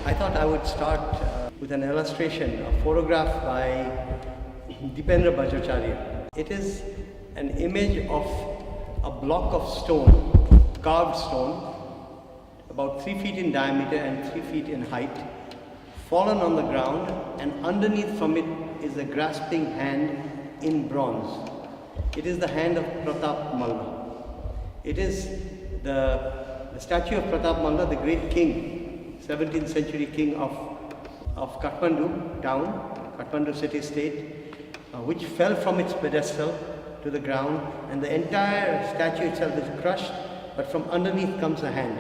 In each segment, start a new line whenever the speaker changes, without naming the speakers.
I thought I would start with an illustration, a photograph by Dipendra Bajracharya. It is an image of a block of stone, carved stone, about 3 feet in diameter and 3 feet in height, fallen on the ground, and underneath from it is a grasping hand in bronze. It is the hand of Pratap Malla. It is the statue of Pratap Malla, the great king, 17th century king of Kathmandu town, Kathmandu city-state, which fell from its pedestal to the ground, and the entire statue itself is crushed, but from underneath comes a hand.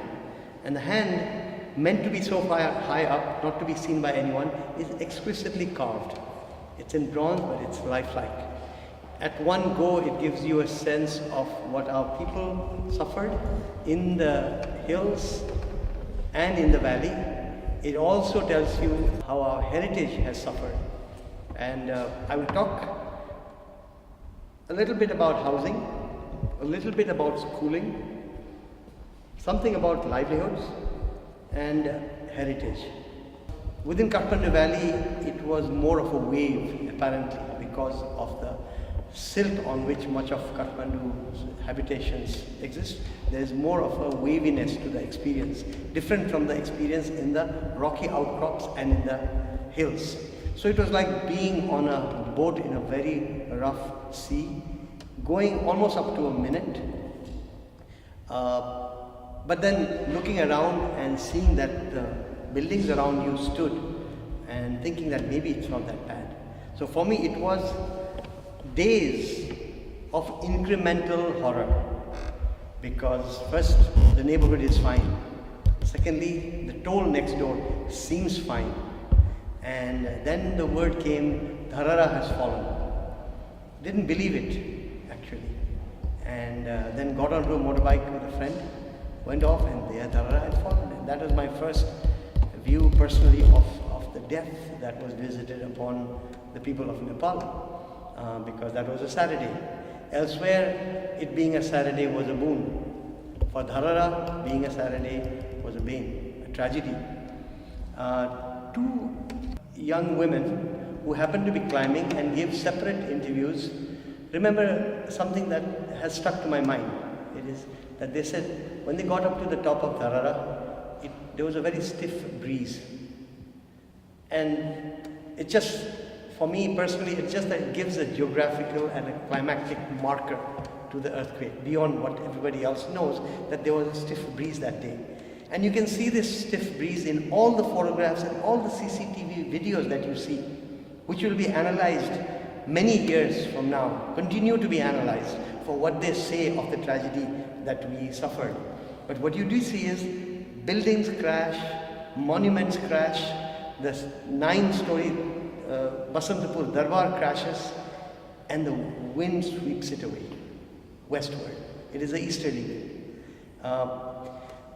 And the hand, meant to be so high up, not to be seen by anyone, is exquisitely carved. It's in bronze, but it's lifelike. At one go, it gives you a sense of what our people suffered in the hills and in the valley. It also tells you how our heritage has suffered. And I will talk a little bit about housing, a little bit about schooling, something about livelihoods and heritage. Within Kathmandu Valley, it was more of a wave, apparently, because of the silt on which much of Kathmandu's habitations exist. There is more of a waviness to the experience, different from the experience in the rocky outcrops and in the hills. So it was like being on a boat in a very rough sea, going almost up to a minute, but then looking around and seeing that the buildings around you stood and thinking that maybe it's not that bad. So for me it was days of incremental horror, because first the neighborhood is fine, secondly the toll next door seems fine, and then the word came, Dharara has fallen. Didn't believe it actually, and then got onto a motorbike with a friend, went off, and there Dharara had fallen. And that was my first view personally of the death that was visited upon the people of Nepal. Because that was a Saturday. Elsewhere, it being a Saturday was a boon. For Dharara, being a Saturday was a bane, a tragedy. Two young women who happened to be climbing and gave separate interviews. Remember something that has stuck to my mind. It is that they said when they got up to the top of Dharara, there was a very stiff breeze. And it just, for me personally, it's just that it gives a geographical and a climactic marker to the earthquake, beyond what everybody else knows, that there was a stiff breeze that day. And you can see this stiff breeze in all the photographs and all the CCTV videos that you see, which will be analyzed many years from now, continue to be analyzed for what they say of the tragedy that we suffered. But what you do see is buildings crash, monuments crash, the 9-story Basantapur Darbar crashes, and the wind sweeps it away westward. It is an easterly wind.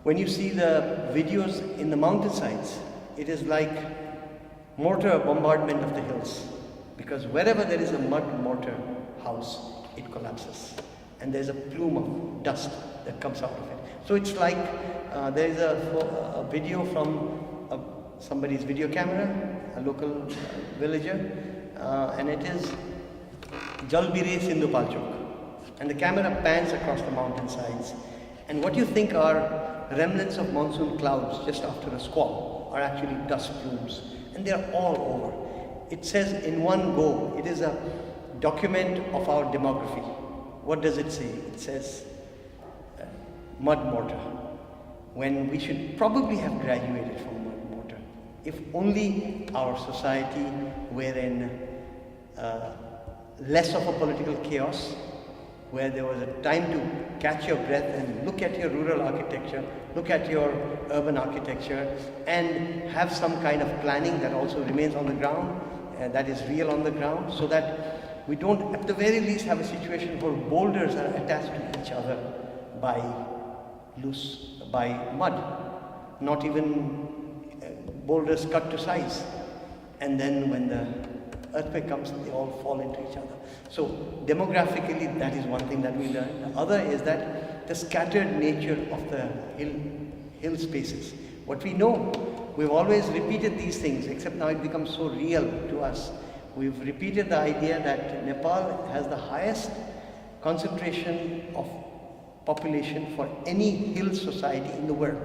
When you see the videos in the mountainsides, it is like mortar bombardment of the hills, because wherever there is a mud mortar house, it collapses, and there's a plume of dust that comes out of it. So it's like there is a video from somebody's video camera, a local villager, and it is Jalbire Sindhu Palchok, and the camera pans across the mountainsides, and what you think are remnants of monsoon clouds just after a squall are actually dust plumes, and they are all over. It says in one go, it is a document of our demography. What does it say? It says mud mortar, when we should probably have graduated from mud mortar. If only our society were in less of a political chaos, where there was a time to catch your breath and look at your rural architecture, look at your urban architecture, and have some kind of planning that also remains on the ground, that is real on the ground, so that we don't, at the very least, have a situation where boulders are attached to each other by mud, not even boulders cut to size. And then when the earthquake comes, they all fall into each other. So demographically, that is one thing that we learn. The other is that the scattered nature of the hill spaces. What we know, we've always repeated these things, except now it becomes so real to us. We've repeated the idea that Nepal has the highest concentration of population for any hill society in the world.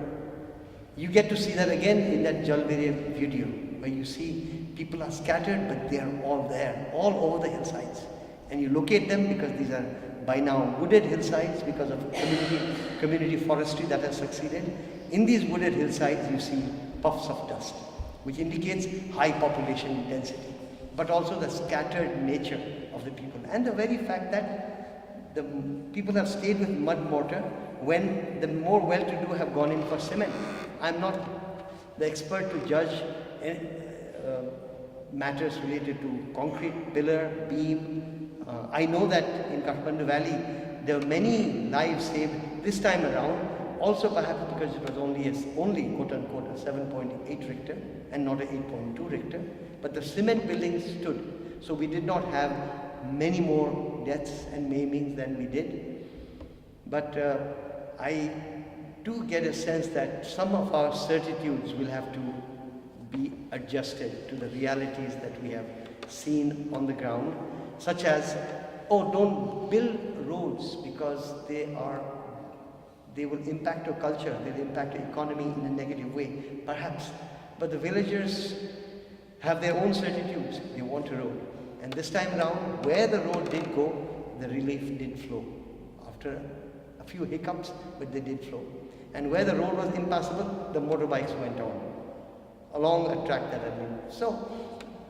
You get to see that again in that Jalbere video, where you see people are scattered, but they are all there, all over the hillsides. And you locate them because these are by now wooded hillsides because of community forestry that has succeeded. In these wooded hillsides, you see puffs of dust, which indicates high population density, but also the scattered nature of the people, and the very fact that the people have stayed with mud mortar when the more well-to-do have gone in for cement. I'm not the expert to judge matters related to concrete, pillar, beam. I know that in Kathmandu Valley, there were many lives saved this time around, also perhaps because it was only quote-unquote a 7.8 Richter and not a 8.2 Richter, but the cement buildings stood, so we did not have many more deaths and maimings than we did. But I do get a sense that some of our certitudes will have to be adjusted to the realities that we have seen on the ground, such as, oh, don't build roads because they will impact your culture, they'll impact your economy in a negative way, perhaps. But the villagers have their own certitudes. They want a road. And this time around, where the road did go, the relief did flow. After a few hiccups, but they did flow. And where the road was impassable, the motorbikes went on along a track that had been. So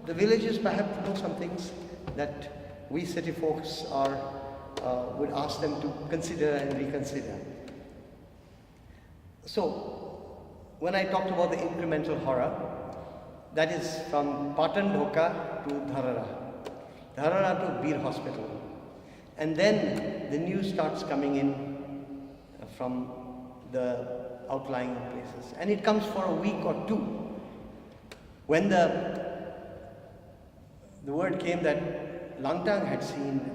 the villagers perhaps know some things that we city folks would ask them to consider and reconsider. So when I talked about the incremental horror, that is from Patan Dhoka to Dharara to Bir Hospital. And then the news starts coming in from the outlying places. And it comes for a week or two. When the word came that Langtang had seen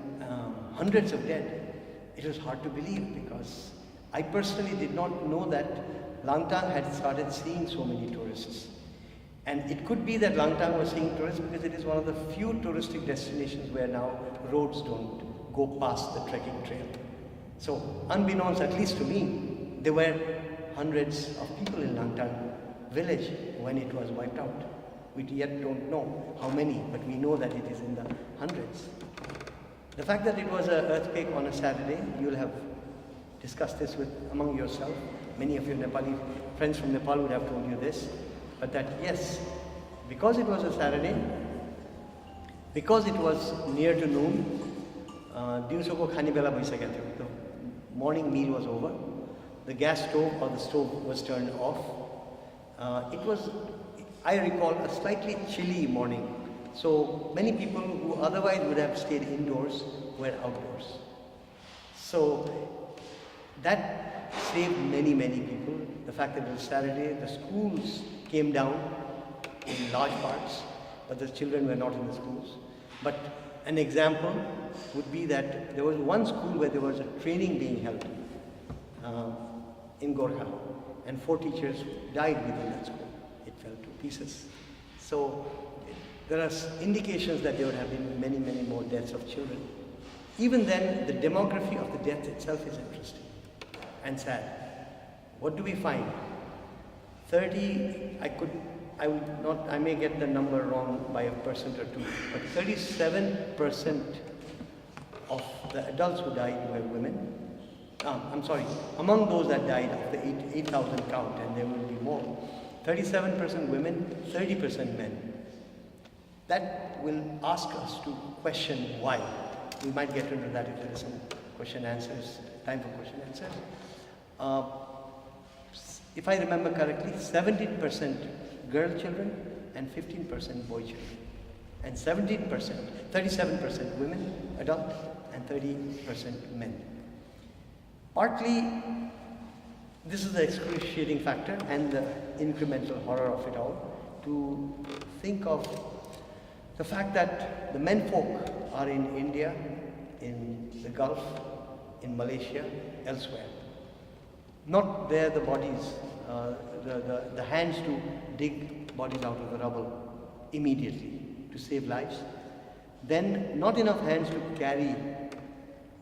hundreds of dead, it was hard to believe, because I personally did not know that Langtang had started seeing so many tourists. And it could be that Langtang was seeing tourists because it is one of the few touristic destinations where now roads don't go past the trekking trail. So unbeknownst, at least to me, there were hundreds of people in Langtang village when it was wiped out. We yet don't know how many, but we know that it is in the hundreds. The fact that it was an earthquake on a Saturday, you'll have discussed this among yourself. Many of your Nepali friends from Nepal would have told you this. But that yes, because it was a Saturday, because it was near to noon, diusoko khane bela bhaisakeko थियो. The morning meal was over. The gas stove or the stove was turned off. It was, I recall, a slightly chilly morning. So many people who otherwise would have stayed indoors were outdoors. So that saved many, many people. The fact that it was Saturday, the schools came down in large parts, but the children were not in the schools. But an example would be that there was one school where there was a training being held in Gorkha, and 4 teachers died within that school. It fell to pieces. So there are indications that there would have been many, many more deaths of children. Even then, the demography of the death itself is interesting and sad. What do we find? 30, I may get the number wrong by 1% or 2%, but 37% of the adults who died were women. Among those that died of the 8,000 count, and there will be more, 37% women, 30% men. That will ask us to question why. We might get into that if there is some time for question answers. If I remember correctly, 17% girl children and 15% boy children. And 37% women, adult, and 30% men. Partly, this is the excruciating factor and the incremental horror of it all, to think of the fact that the menfolk are in India, in the Gulf, in Malaysia, elsewhere. not there the bodies, the hands to dig bodies out of the rubble immediately to save lives. Then not enough hands to carry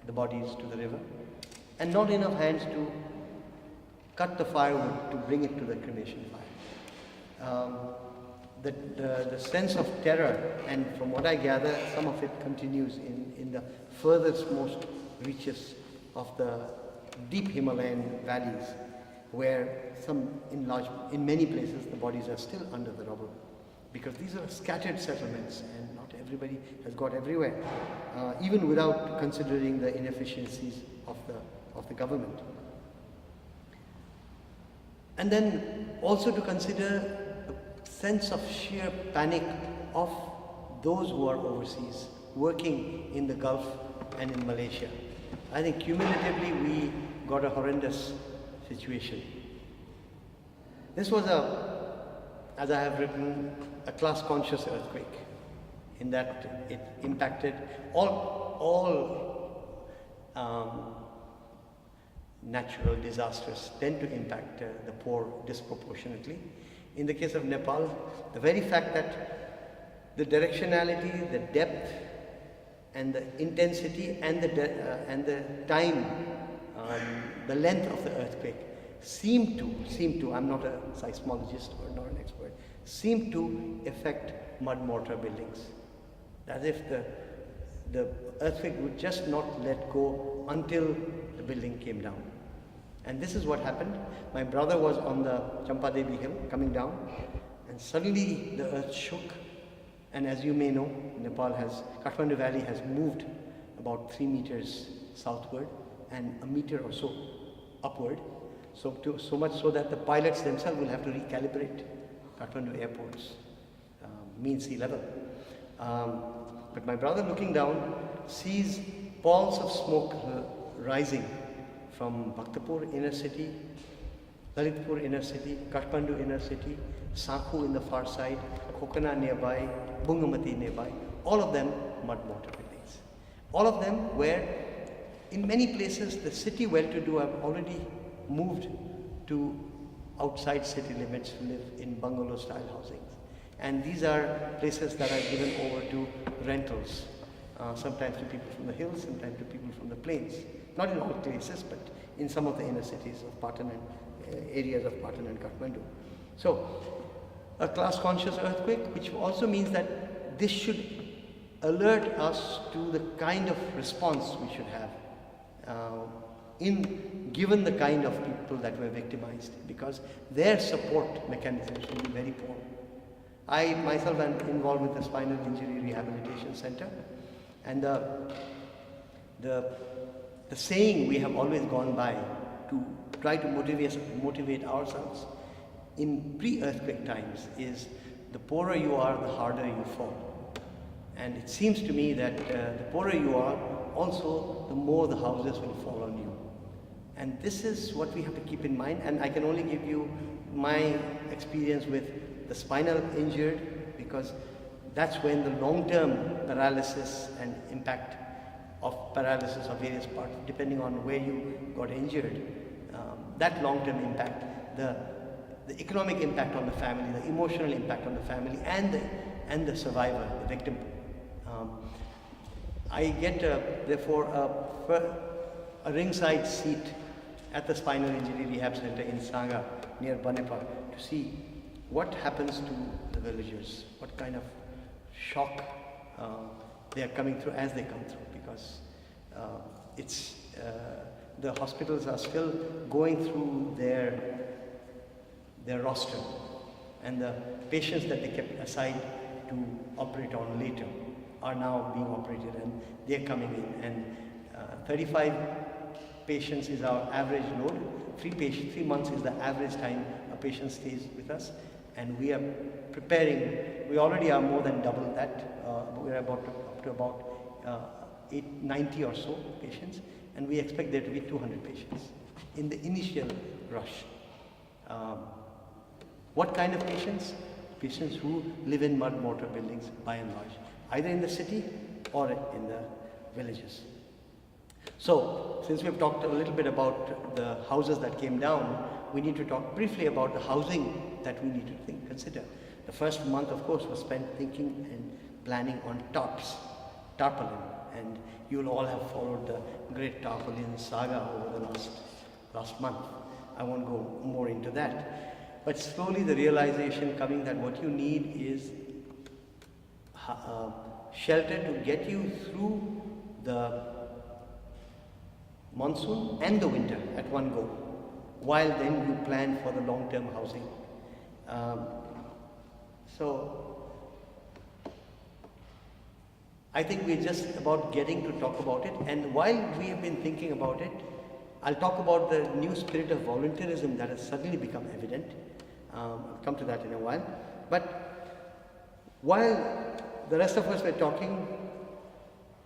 the bodies to the river, and not enough hands to cut the firewood to bring it to the cremation fire. The sense of terror, and from what I gather, some of it continues in the furthest most reaches of the deep Himalayan valleys, where in many places the bodies are still under the rubble, because these are scattered settlements and not everybody has got everywhere, even without considering the inefficiencies of the government. And then also to consider the sense of sheer panic of those who are overseas, working in the Gulf and in Malaysia. I think cumulatively we got a horrendous situation. This was as I have written, a class-conscious earthquake, in that it impacted all natural disasters tend to impact the poor disproportionately. In the case of Nepal, the very fact that the directionality, the depth, and the intensity, and the time, the length of the earthquake seemed to, I'm not a seismologist or not an expert, seemed to affect mud mortar buildings. As if the earthquake would just not let go until the building came down. And this is what happened. My brother was on the Champadevi hill coming down, and suddenly the earth shook. And as you may know, Kathmandu Valley has moved about 3 meters southward and a meter or so upward. So much so that the pilots themselves will have to recalibrate Kathmandu airport's mean sea level. But my brother, looking down, sees balls of smoke rising from Bhaktapur inner city, Lalitpur inner city, Kathmandu inner city, Sakhu in the far side, Kokana nearby, Bungamati nearby, all of them mud mortar buildings. All of them where, in many places, the city well-to-do have already moved to outside city limits to live in bungalow-style housings. And these are places that are given over to rentals, sometimes to people from the hills, sometimes to people from the plains. Not in all places, but in some of the inner cities of Patan and areas of Patan and Kathmandu. So, a class-conscious earthquake, which also means that this should alert us to the kind of response we should have given the kind of people that were victimized, because their support mechanisms will be very poor. I myself am involved with the Spinal Injury Rehabilitation Center, and the saying we have always gone by to try to motivate ourselves in pre-earthquake times is, the poorer you are, the harder you fall. And it seems to me that the poorer you are, also the more the houses will fall on you. And this is what we have to keep in mind, and I can only give you my experience with the spinal injured, because that's when the long-term paralysis and impact of paralysis of various parts, depending on where you got injured, that long-term impact, the economic impact on the family, the emotional impact on the family, and the survivor, the victim. I get therefore a ringside seat at the Spinal Injury Rehab Center in Sanga near Banepa to see what happens to the villagers, what kind of shock they are coming through as they come through, because the hospitals are still going through their roster, and the patients that they kept aside to operate on later are now being operated, and they're coming in, and 35 patients is our average load. 3 months is the average time a patient stays with us, and we are preparing. We already are more than double that. We're up to about 90 or so patients, and we expect there to be 200 patients in the initial rush. What kind of patients? Patients who live in mud mortar buildings by and large, either in the city or in the villages. So, since we've talked a little bit about the houses that came down, we need to talk briefly about the housing that we need to consider. The first month, of course, was spent thinking and planning on tarpaulin, and you'll all have followed the great tarpaulin saga over the last month. I won't go more into that. But slowly the realization coming that what you need is shelter to get you through the monsoon and the winter at one go, while then you plan for the long-term housing. So I think we're just about getting to talk about it, and while we have been thinking about it, I'll talk about the new spirit of volunteerism that has suddenly become evident. I'll come to that in a while. But while the rest of us were talking,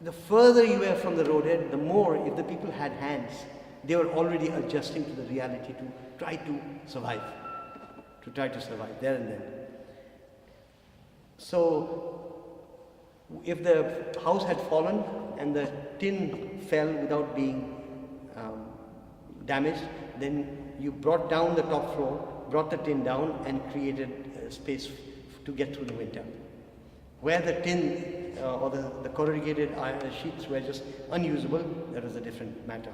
the further you were from the roadhead, the more, if the people had hands, they were already adjusting to the reality to try to survive there and then. So, if the house had fallen and the tin fell without being damaged, then you brought down the top floor, brought the tin down and created space to get through the winter. Where the tin or the corrugated iron sheets were just unusable, that was a different matter.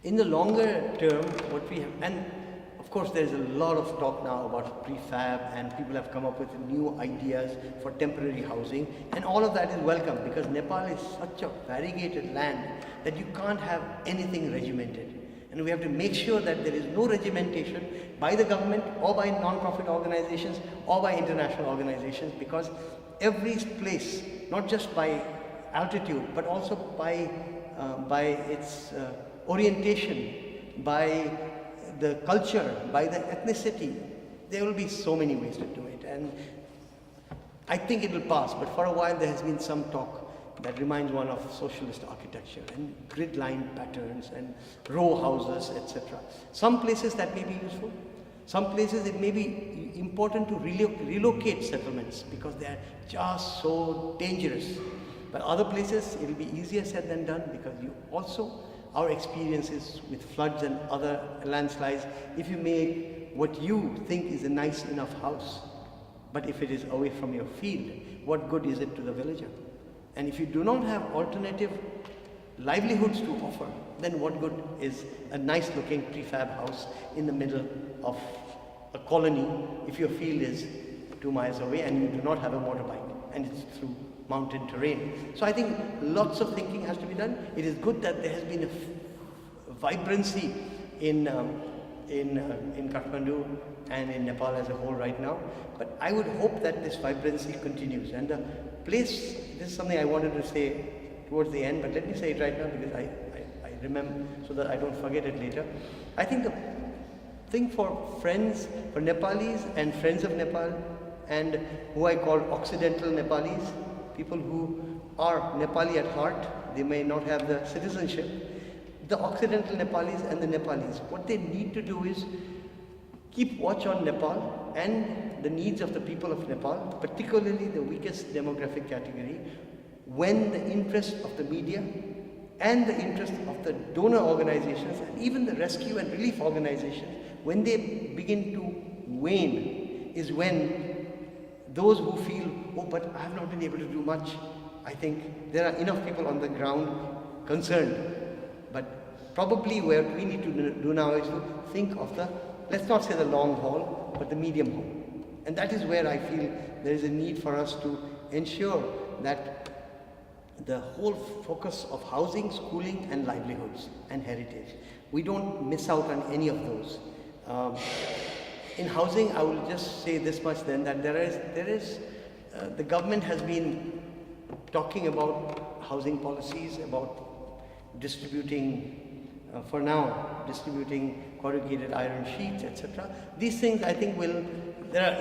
In the longer term, what we have, and of course there's a lot of talk now about prefab, and people have come up with new ideas for temporary housing, and all of that is welcome because Nepal is such a variegated land that you can't have anything regimented. And we have to make sure that there is no regimentation by the government or by non-profit organizations or by international organizations, because every place, not just by altitude, but also by its orientation, by the culture, by the ethnicity, there will be so many ways to do it. And I think it will pass, but for a while there has been some talk that reminds one of socialist architecture and grid-line patterns and row houses, etc. Some places that may be useful. Some places it may be important to relocate settlements because they are just so dangerous. But other places it will be easier said than done, because our experiences with floods and other landslides, if you make what you think is a nice enough house, but if it is away from your field, what good is it to the villager? And if you do not have alternative livelihoods to offer, then what good is a nice looking prefab house in the middle of a colony if your field is 2 miles away and you do not have a motorbike and it's through mountain terrain. So I think lots of thinking has to be done. It is good that there has been a vibrancy in Kathmandu and in Nepal as a whole right now. But I would hope that this vibrancy continues. And the place, this is something I wanted to say towards the end, but let me say it right now because I remember so that I don't forget it later. I think the thing for friends, for Nepalis and friends of Nepal, and who I call Occidental Nepalis, people who are Nepali at heart, they may not have the citizenship. The Occidental Nepalis and the Nepalis, what they need to do is keep watch on Nepal and the needs of the people of Nepal, particularly the weakest demographic category, when the interest of the media and the interest of the donor organizations and even the rescue and relief organizations, when they begin to wane, is when those who feel, oh, but I have not been able to do much. I think there are enough people on the ground concerned. But probably what we need to do now is to think of the, let's not say the long haul, but the medium haul. And that is where I feel there is a need for us to ensure that the whole focus of housing, schooling and livelihoods and heritage, we don't miss out on any of those. In housing, I will just say this much then, that the government has been talking about housing policies, about distributing, for now, distributing corrugated iron sheets, etc. These things, I think, there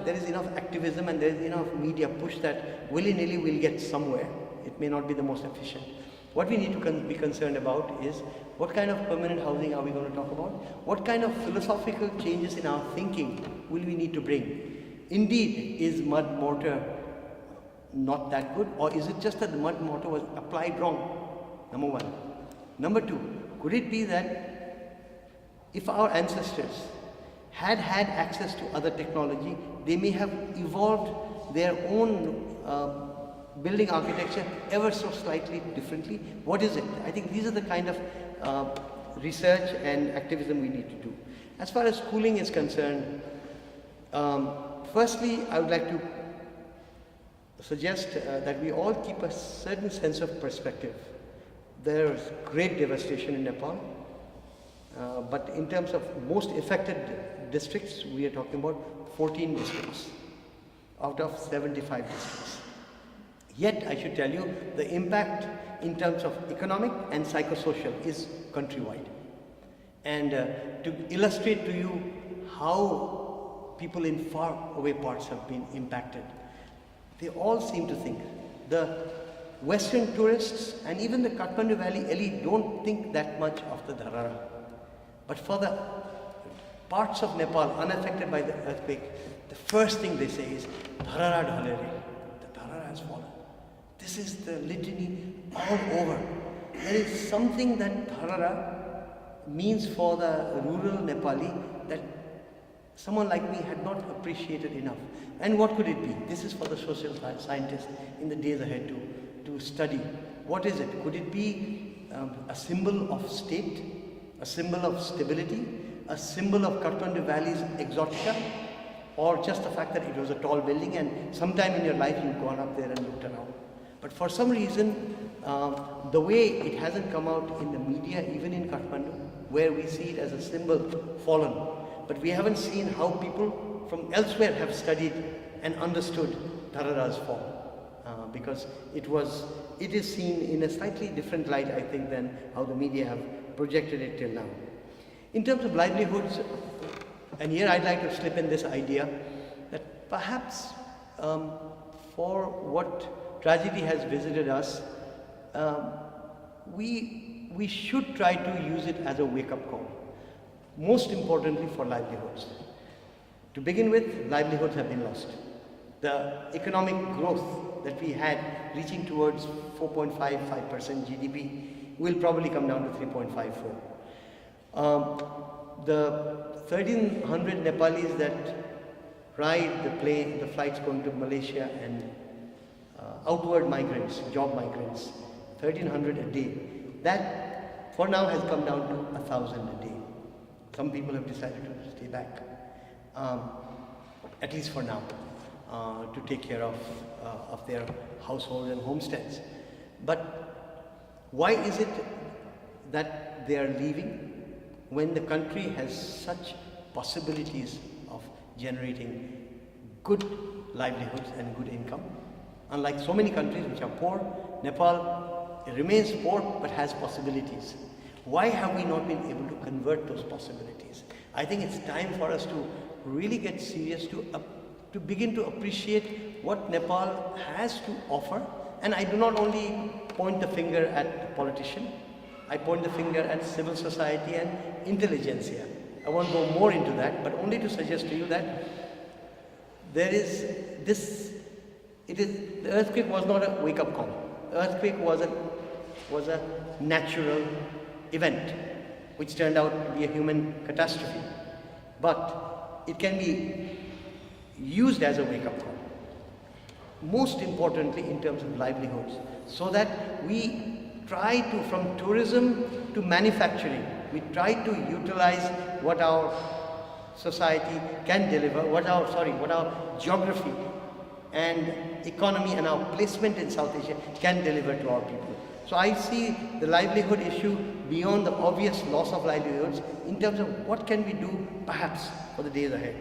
is enough activism and there is enough media push that willy-nilly we'll get somewhere. It may not be the most efficient. What we need to be concerned about is what kind of permanent housing are we going to talk about? What kind of philosophical changes in our thinking will we need to bring? Indeed, is mud mortar not that good, or is it just that the mud mortar was applied wrong? Number one. Number two, could it be that if our ancestors had access to other technology, they may have evolved their own building architecture ever so slightly differently? What is it? I think these are the kind of research and activism we need to do. As far as schooling is concerned, firstly, I would like to suggest that we all keep a certain sense of perspective. There is great devastation in Nepal, but in terms of most affected districts, we are talking about 14 districts out of 75 districts. Yet, I should tell you, the impact in terms of economic and psychosocial is countrywide. And to illustrate to you how people in far away parts have been impacted, they all seem to think, the Western tourists and even the Kathmandu Valley elite don't think that much of the Dharara. But for the parts of Nepal unaffected by the earthquake, the first thing they say is, Dharara Dhalere, the Dharara has fallen. This is the litany all over. There is something that Dharara means for the rural Nepali that someone like me had not appreciated enough. And what could it be? This is for the social scientists in the days ahead to study. What is it? Could it be a symbol of state, a symbol of stability, a symbol of Kathmandu Valley's exotica, or just the fact that it was a tall building and sometime in your life you've gone up there and looked around? But for some reason, the way it hasn't come out in the media, even in Kathmandu, where we see it as a symbol fallen, but we haven't seen how people from elsewhere have studied and understood Dharara's fall, because it is seen in a slightly different light, I think, than how the media have projected it till now. In terms of livelihoods, and here I'd like to slip in this idea that perhaps for what tragedy has visited us, we should try to use it as a wake-up call. Most importantly, for livelihoods. To begin with, livelihoods have been lost. The economic growth that we had reaching towards 4.55% GDP will probably come down to 3.54. The 1,300 Nepalis that ride the flights going to Malaysia and outward migrants, job migrants, 1,300 a day. That for now has come down to 1,000 a day. Some people have decided to stay back, at least for now, to take care of their households and homesteads. But why is it that they are leaving when the country has such possibilities of generating good livelihoods and good income? Unlike so many countries which are poor, Nepal remains poor but has possibilities. Why have we not been able to convert those possibilities? I think it's time for us to really get serious, to begin to appreciate what Nepal has to offer. And I do not only point the finger at the politician, I point the finger at civil society and intelligentsia. I won't go more into that, but only to suggest to you that there is this, the earthquake was not a wake-up call. The earthquake was a natural event, which turned out to be a human catastrophe. But it can be used as a wake-up call. Most importantly, in terms of livelihoods, so that we try to, from tourism to manufacturing, we try to utilize what our society can deliver, what our geography and economy and our placement in South Asia can deliver to our people. So I see the livelihood issue beyond the obvious loss of livelihoods in terms of what can we do perhaps for the days ahead.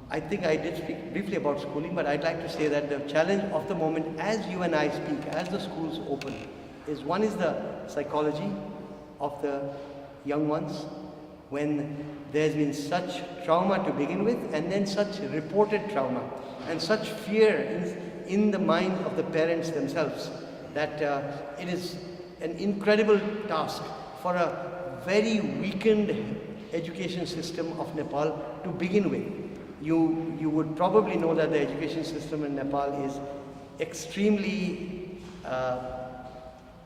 I think I did speak briefly about schooling, but I'd like to say that the challenge of the moment, as you and I speak, as the schools open, is one is the psychology of the young ones, when there's been such trauma to begin with, and then such reported trauma, and such fear in the mind of the parents themselves, that it is an incredible task for a very weakened education system of Nepal to begin with. You would probably know that the education system in Nepal is extremely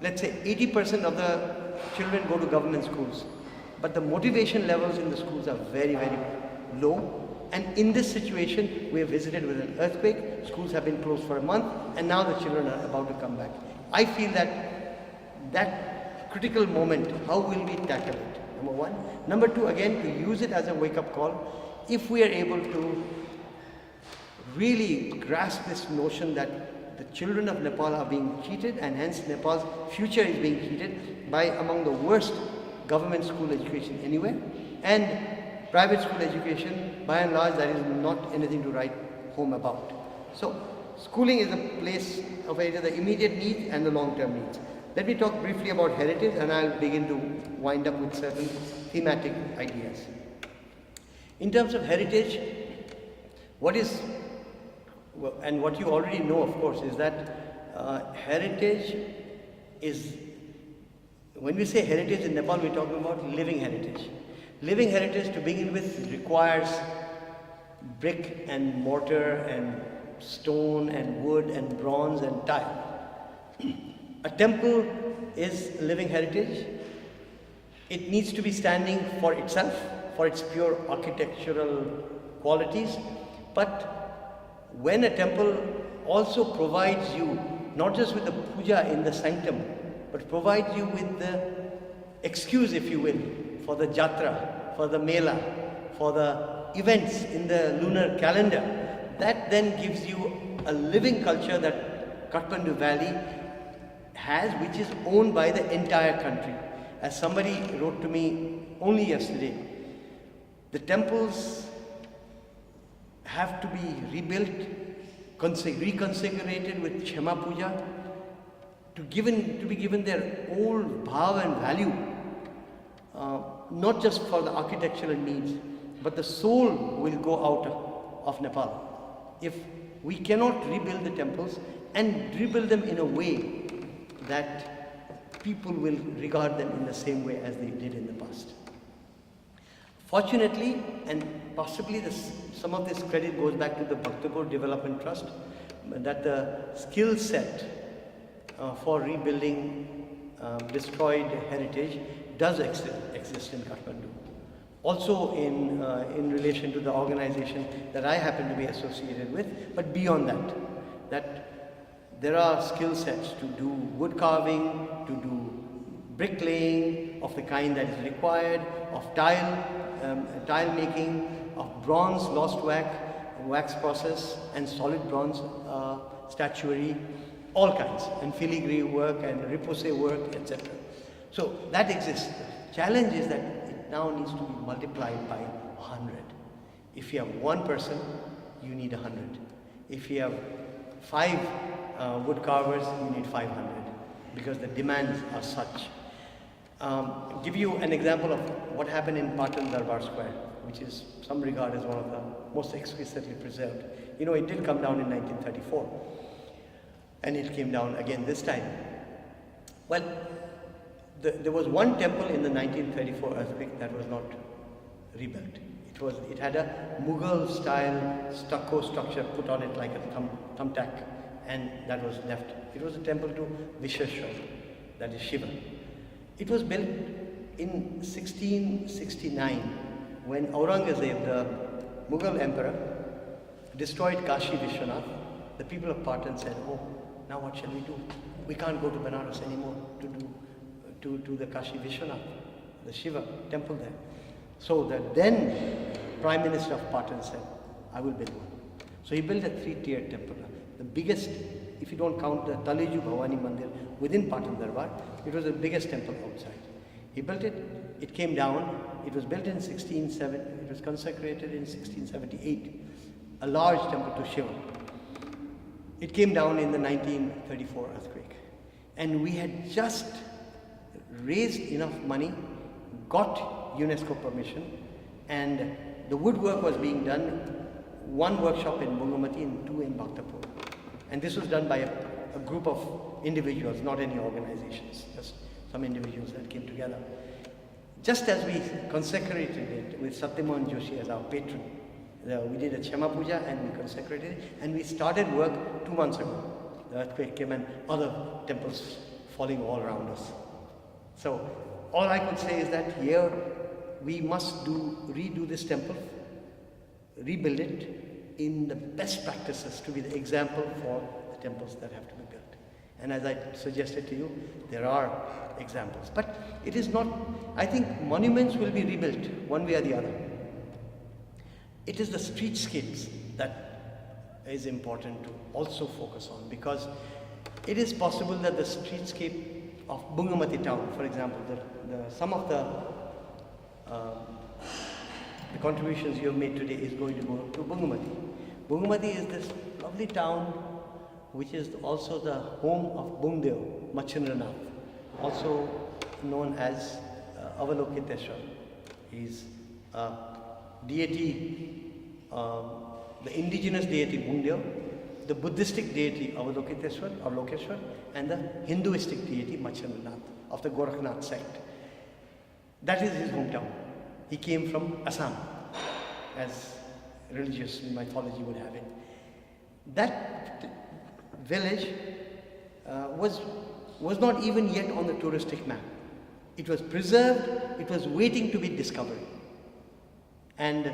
let's say 80% of the children go to government schools, but the motivation levels in the schools are very, very low. And in this situation, we have visited with an earthquake, schools have been closed for a month, and now the children are about to come back. I feel that critical moment, how will we tackle it? Number one. Number two, again, to use it as a wake-up call. If we are able to really grasp this notion that the children of Nepal are being cheated, and hence Nepal's future is being cheated by among the worst government school education anywhere, and private school education, by and large, that is not anything to write home about. So, schooling is a place of either the immediate needs and the long-term needs. Let me talk briefly about heritage, and I'll begin to wind up with certain thematic ideas. In terms of heritage, what you already know, of course, is that heritage is, when we say heritage in Nepal, we're talking about living heritage. Living heritage, to begin with, requires brick and mortar and stone and wood and bronze and tile. A temple is living heritage. It needs to be standing for itself, for its pure architectural qualities. But when a temple also provides you, not just with the puja in the sanctum, but provides you with the excuse, if you will, for the jatra, for the mela, for the events in the lunar calendar, that then gives you a living culture that Kathmandu Valley has, which is owned by the entire country. As somebody wrote to me only yesterday, the temples have to be rebuilt, reconfigured with Kshema Puja, to be given their old bhav and value, not just for the architectural needs, but the soul will go out of Nepal. If we cannot rebuild the temples and rebuild them in a way that people will regard them in the same way as they did in the past. Fortunately, and possibly some of this credit goes back to the Bhaktapur Development Trust, that the skill set for rebuilding destroyed heritage does exist in Kathmandu. Also in relation to the organization that I happen to be associated with, but beyond that there are skill sets to do wood carving, to do bricklaying of the kind that is required, of tile making, of bronze lost wax process, and solid bronze statuary, all kinds, and filigree work and repoussé work, etc. So that exists. The challenge is that it now needs to be multiplied by 100. If you have one person, you need 100. If you have 5 wood carvers, you need 500, because the demands are such. Give you an example of what happened in Patan Darbar Square, which is some regard as one of the most exquisitely preserved. You know, it did come down in 1934, and it came down again this time. Well, there was one temple in the 1934 earthquake that was not rebuilt. It had a Mughal style stucco structure put on it like a thumbtack, and that was left. It was a temple to Visheshwar, that is Shiva. It was built in 1669 when Aurangzeb, the Mughal emperor, destroyed Kashi Vishwanath. The people of Patan said, "Oh, now what shall we do? We can't go to Benares anymore to the Kashi Vishwanath, the Shiva temple there." So the then Prime Minister of Patan said, "I will build one." So he built a 3-tiered temple. The biggest, if you don't count the Taliju Bhavani Mandir within Patan Darbar, it was the biggest temple outside. He built it, it came down, it was built in 1670, it was consecrated in 1678, a large temple to Shiva. It came down in the 1934 earthquake. And we had just raised enough money, got UNESCO permission, and the woodwork was being done, 1 workshop in Bungamati and 2 in Bhaktapur. And this was done by a group of individuals, not any organizations, just some individuals that came together. Just as we consecrated it with Satyamohan Joshi as our patron, we did a Kshema Puja and we consecrated it, and we started work 2 months ago. The earthquake came and other temples falling all around us. So all I could say is that here we must redo this temple, rebuild it in the best practices to be the example for the temples that have to be built. And as I suggested to you, there are examples. But it is not, I think monuments will be rebuilt one way or the other. It is the streetscapes that is important to also focus on, because it is possible that the streetscape of Bungamati town, for example, some of the contributions you have made today is going to go to Bungamati. Bungamati is this lovely town which is also the home of Bungdev, Machindranath, also known as Avalokiteshwar. He is a deity, the indigenous deity Bungdev, the Buddhistic deity Avalokiteshwar, and the Hinduistic deity Machindranath of the Gorakhnath sect. That is his hometown. He came from Assam, as religious mythology would have it. That village was not even yet on the touristic map. It was preserved, it was waiting to be discovered. And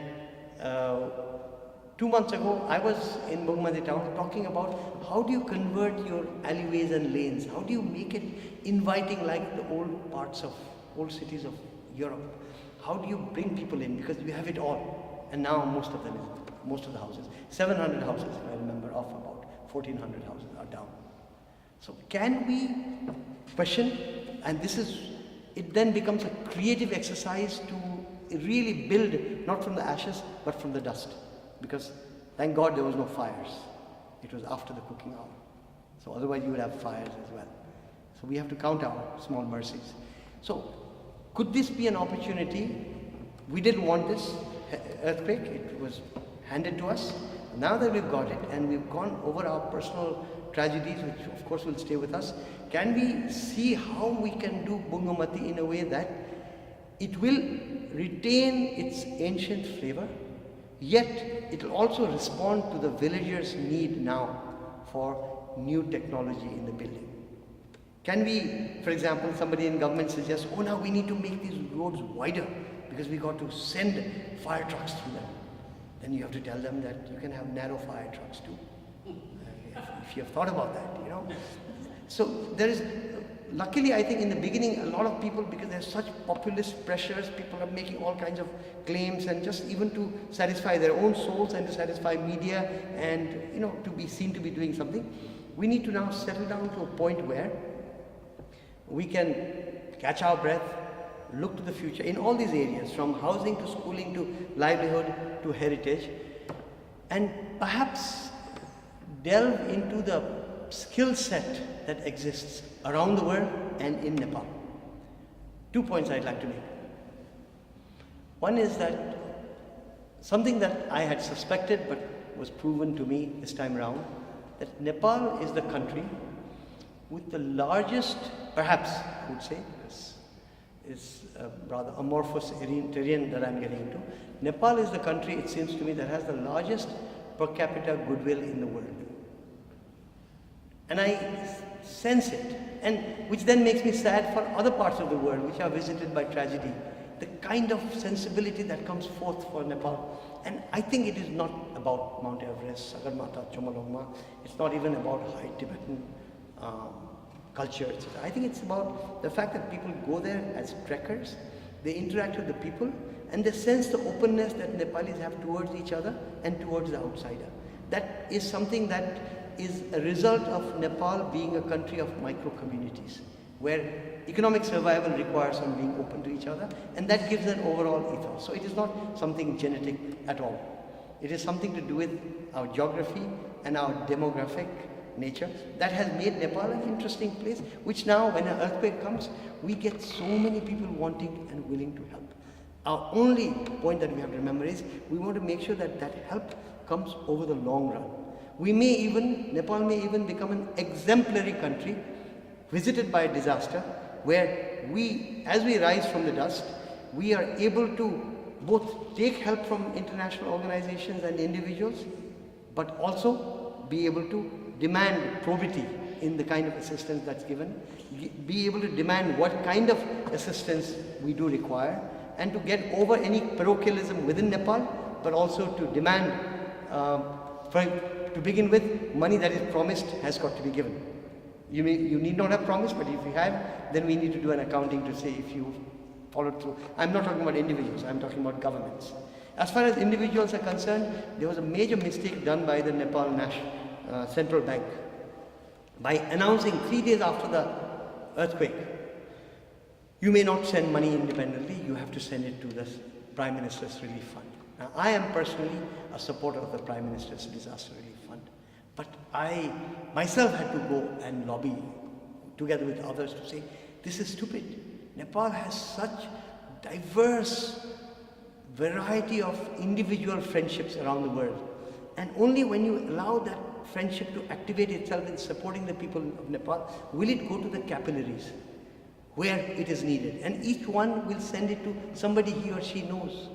2 months ago, I was in Bungamati town talking about how do you convert your alleyways and lanes? How do you make it inviting like the old cities of Europe? How do you bring people in? Because we have it all. And now most of the houses, 700 houses, if I remember, of about 1,400 houses are down. So can we question, and it then becomes a creative exercise to really build, not from the ashes, but from the dust. Because thank God there was no fires. It was after the cooking hour. So otherwise you would have fires as well. So we have to count our small mercies. So could this be an opportunity? We didn't want this earthquake. It was handed to us. Now that we've got it and we've gone over our personal tragedies, which of course will stay with us, can we see how we can do Bungamati in a way that it will retain its ancient flavor, yet it will also respond to the villagers' need now for new technology in the building? Can we, for example, somebody in government suggests, oh, now we need to make these roads wider because we got to send fire trucks through them. Then you have to tell them that you can have narrow fire trucks too. If you have thought about that, you know. So there is, luckily I think in the beginning a lot of people, because there's such populist pressures, people are making all kinds of claims, and just even to satisfy their own souls and to satisfy media and, you know, to be seen to be doing something. We need to now settle down to a point where we can catch our breath, look to the future in all these areas, from housing to schooling to livelihood to heritage, and perhaps delve into the skill set that exists around the world and in Nepal. 2 points I'd like to make. One is that something that I had suspected but was proven to me this time around, that Nepal is the country with the largest, perhaps I would say, is a rather amorphous terrain that I'm getting into. Nepal is the country, it seems to me, that has the largest per capita goodwill in the world. And I sense it, and which then makes me sad for other parts of the world which are visited by tragedy. The kind of sensibility that comes forth for Nepal. And I think it is not about Mount Everest, Sagarmatha, Chomolungma. It's not even about high Tibetan culture, etc. I think it's about the fact that people go there as trekkers, they interact with the people, and they sense the openness that Nepalis have towards each other and towards the outsider. That is something that is a result of Nepal being a country of micro-communities, where economic survival requires on being open to each other, and that gives an overall ethos. So it is not something genetic at all. It is something to do with our geography and our demographic nature that has made Nepal an interesting place, which now when an earthquake comes, we get so many people wanting and willing to help. Our only point that we have to remember is we want to make sure that that help comes over the long run. Nepal may even become an exemplary country visited by a disaster, where we, as we rise from the dust, we are able to both take help from international organizations and individuals, but also be able to demand probity in the kind of assistance that's given, be able to demand what kind of assistance we do require, and to get over any parochialism within Nepal, but also to demand, to begin with, money that is promised has got to be given. You need not have promised, but if you have, then we need to do an accounting to say if you followed through. I'm not talking about individuals, I'm talking about governments. As far as individuals are concerned, there was a major mistake done by the Nepal Central Bank by announcing 3 days after the earthquake, you may not send money independently, you have to send it to the Prime Minister's Relief Fund. Now, I am personally a supporter of the Prime Minister's Disaster Relief Fund, but I myself had to go and lobby together with others to say, this is stupid. Nepal has such diverse variety of individual friendships around the world, and only when you allow that friendship to activate itself in supporting the people of Nepal will it go to the capillaries where it is needed, and each one will send it to somebody he or she knows,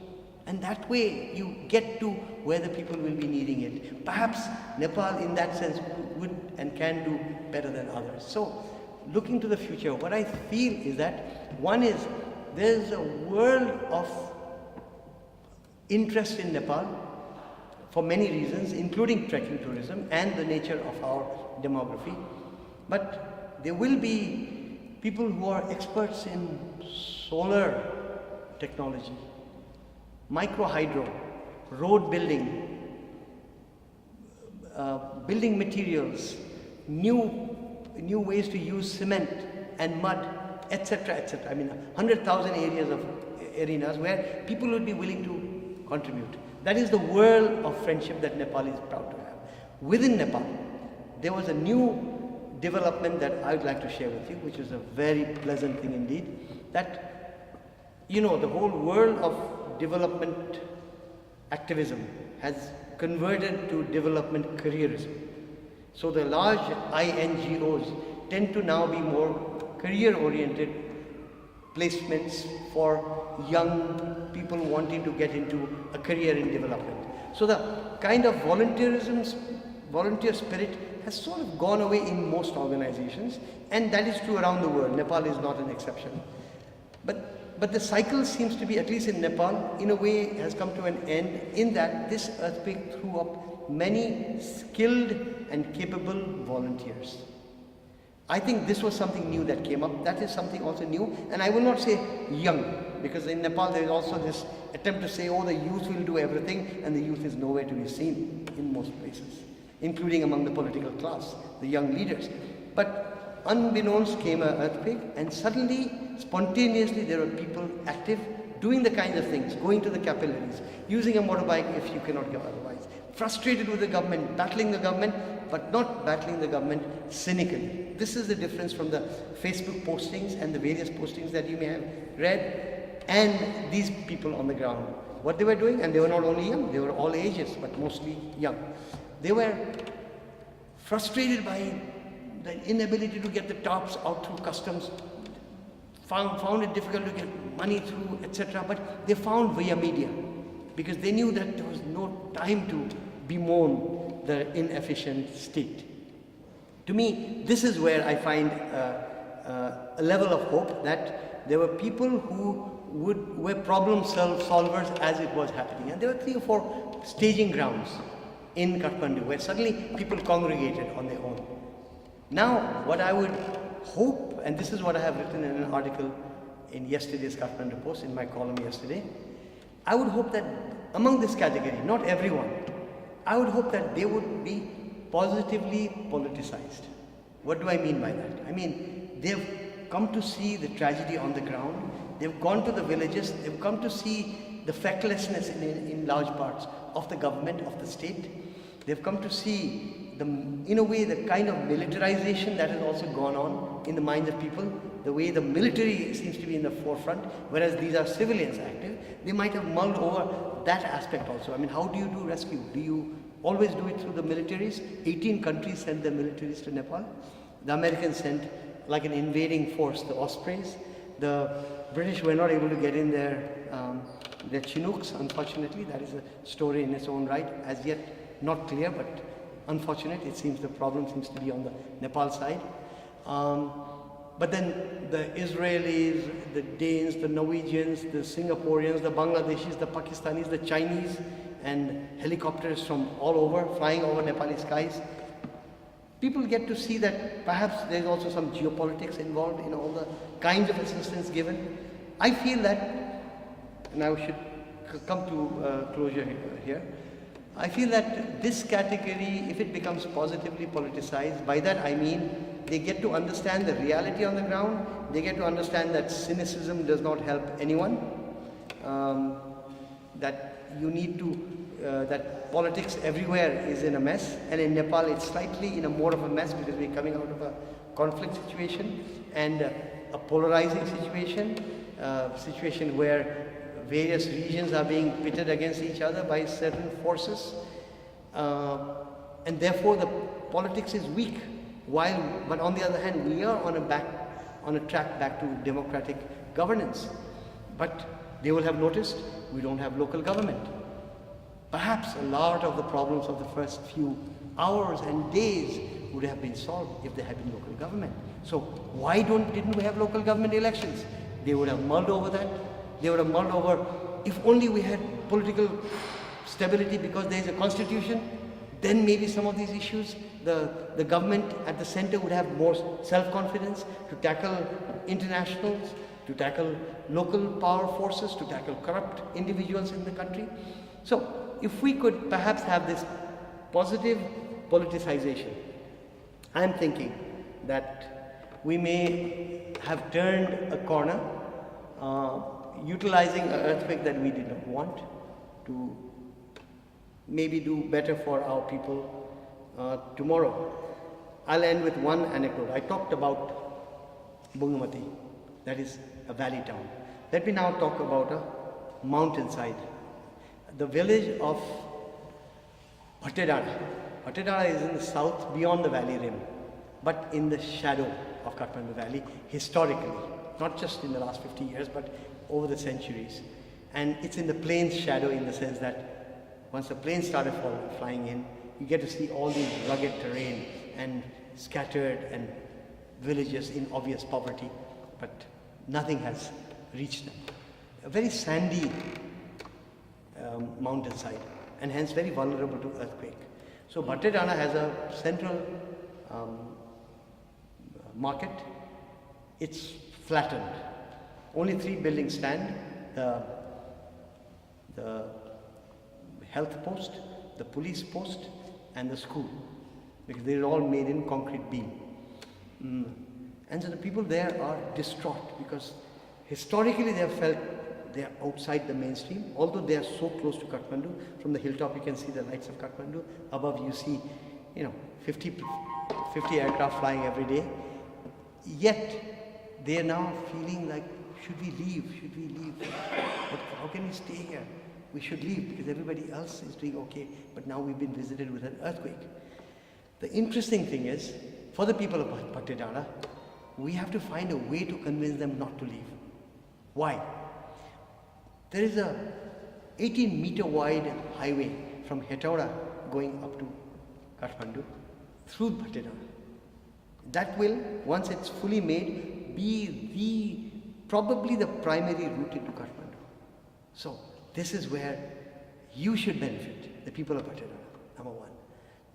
and that way you get to where the people will be needing it. Perhaps Nepal in that sense would and can do better than others. So looking to the future, what I feel is that one is there is a world of interest in Nepal for many reasons, including trekking tourism and the nature of our demography. But there will be people who are experts in solar technology, micro-hydro, road building, building materials, new ways to use cement and mud, etc., etc. I mean, 100,000 arenas where people would be willing to contribute. That is the world of friendship that Nepal is proud to have. Within Nepal, there was a new development that I would like to share with you, which is a very pleasant thing indeed, that, you know, the whole world of development activism has converted to development careerism. So the large INGOs tend to now be more career-oriented placements for young people wanting to get into a career in development. So the kind of volunteer spirit has sort of gone away in most organizations, and that is true around the world. Nepal is not an exception. But the cycle seems to be, at least in Nepal, in a way has come to an end in that this earthquake threw up many skilled and capable volunteers. I think this was something new that came up. That is something also new, and I will not say young, because in Nepal there is also this attempt to say, oh, the youth will do everything, and the youth is nowhere to be seen in most places, including among the political class, the young leaders. But unbeknownst came an earthquake, and suddenly, spontaneously, there were people active, doing the kinds of things, going to the capillaries, using a motorbike if you cannot go otherwise, frustrated with the government, battling the government, but not battling the government cynically. This is the difference from the Facebook postings and the various postings that you may have read, and these people on the ground. What they were doing, and they were not only young, they were all ages, but mostly young. They were frustrated by the inability to get the tops out through customs, found it difficult to get money through, etc. But they found via media, because they knew that there was no time to bemoan the inefficient state. To me, this is where I find a level of hope, that there were people who were problem solvers as it was happening. And there were 3 or 4 staging grounds in Kathmandu where suddenly people congregated on their own. Now, what I would hope, and this is what I have written in an article in yesterday's Kathmandu Post, in my column yesterday, I would hope that among this category, not everyone, I would hope that they would be positively politicized. What do I mean by that? I mean, they've come to see the tragedy on the ground, they've gone to the villages, they've come to see the fecklessness in large parts of the government, of the state. They've come to see, in a way, the kind of militarization that has also gone on in the minds of people, the way the military seems to be in the forefront, whereas these are civilians active. They might have mulled over that aspect also. I mean, how do you do rescue? Do you always do it through the militaries? 18 countries sent their militaries to Nepal. The Americans sent, like an invading force, the Ospreys. The British were not able to get in their Chinooks, unfortunately. That is a story in its own right, as yet not clear, but unfortunate. It seems the problem seems to be on the Nepal side. But then the Israelis, the Danes, the Norwegians, the Singaporeans, the Bangladeshis, the Pakistanis, the Chinese, and helicopters from all over, flying over Nepali skies. People get to see that perhaps there's also some geopolitics involved in all the kinds of assistance given. I feel that, and I should come to closure here, I feel that this category, if it becomes positively politicized, by that I mean they get to understand the reality on the ground, they get to understand that cynicism does not help anyone, that you need to, that politics everywhere is in a mess, and in Nepal it's slightly in a more of a mess because we're coming out of a conflict situation and a polarizing situation where various regions are being pitted against each other by certain forces, and therefore the politics is weak. But on the other hand, we are on a track back to democratic governance. But they will have noticed we don't have local government. Perhaps a lot of the problems of the first few hours and days would have been solved if there had been local government. So why didn't we have local government elections? They would have mulled over that. They would have mulled over, if only we had political stability because there is a constitution, then maybe some of these issues, the government at the center would have more self-confidence to tackle internationals, to tackle local power forces, to tackle corrupt individuals in the country. So if we could perhaps have this positive politicization, I'm thinking that we may have turned a corner, utilizing an earthquake that we did not want to maybe do better for our people tomorrow. I'll end with one anecdote. I talked about Bungamati, that is a valley town. Let me now talk about a mountainside. The village of Bhattedara. Bhattedara is in the south beyond the valley rim, but in the shadow of Kathmandu Valley historically, not just in the last 50 years, but over the centuries. And it's in the plains shadow in the sense that once the planes started flying in, you get to see all these rugged terrain and scattered and villages in obvious poverty, but nothing has reached them. A very sandy mountainside, and hence very vulnerable to earthquake. So Bhattedara has a central market. It's flattened. Only 3 buildings stand. The health post, the police post, and the school, because they're all made in concrete beam. And so the people there are distraught because historically they have felt they are outside the mainstream, although they are so close to Kathmandu. From the hilltop you can see the lights of Kathmandu. Above you see, 50 aircraft flying every day. Yet they are now feeling like, should we leave? Should we leave? But how can we stay here? We should leave because everybody else is doing okay, but now we've been visited with an earthquake. The interesting thing is, for the people of Bhattedara, we have to find a way to convince them not to leave. Why? There is a 18-meter wide highway from Hetauda going up to Kathmandu through Bhattedara. That will, once it's fully made, be probably the primary route into Kathmandu. So this is where you should benefit, the people of Bhattedara, number one.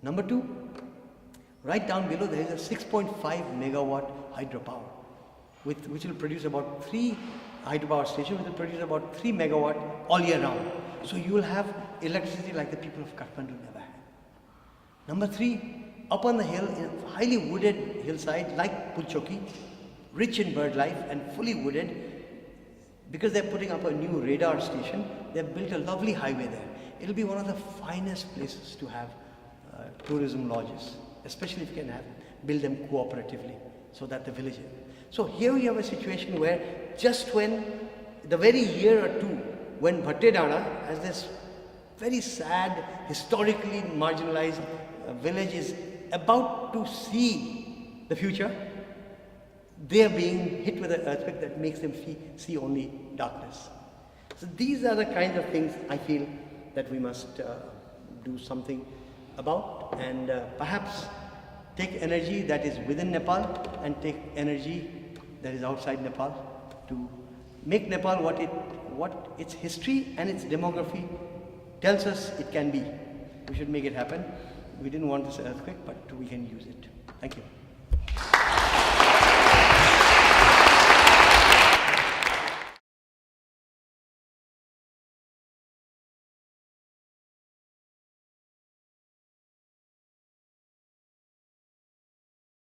Number two, right down below there is a 6.5 megawatt hydropower, which will produce about 3 hydropower stations, which will produce about 3 megawatt all year round. So you will have electricity like the people of Kathmandu never had. Number three, up on the hill, in a highly wooded hillside like Pulchoki, rich in bird life and fully wooded, because they're putting up a new radar station, they've built a lovely highway there. It'll be one of the finest places to have tourism lodges, especially if you can build them cooperatively, so that the village. So here we have a situation where just when, the very year or two, when Bhattedara, as this very sad, historically marginalized village is about to see the future, they are being hit with an earthquake that makes them see only darkness. So these are the kinds of things I feel that we must do something about, and perhaps take energy that is within Nepal and take energy that is outside Nepal to make Nepal what its history and its demography tells us it can be. We should make it happen. We didn't want this earthquake, but we can use it. Thank you.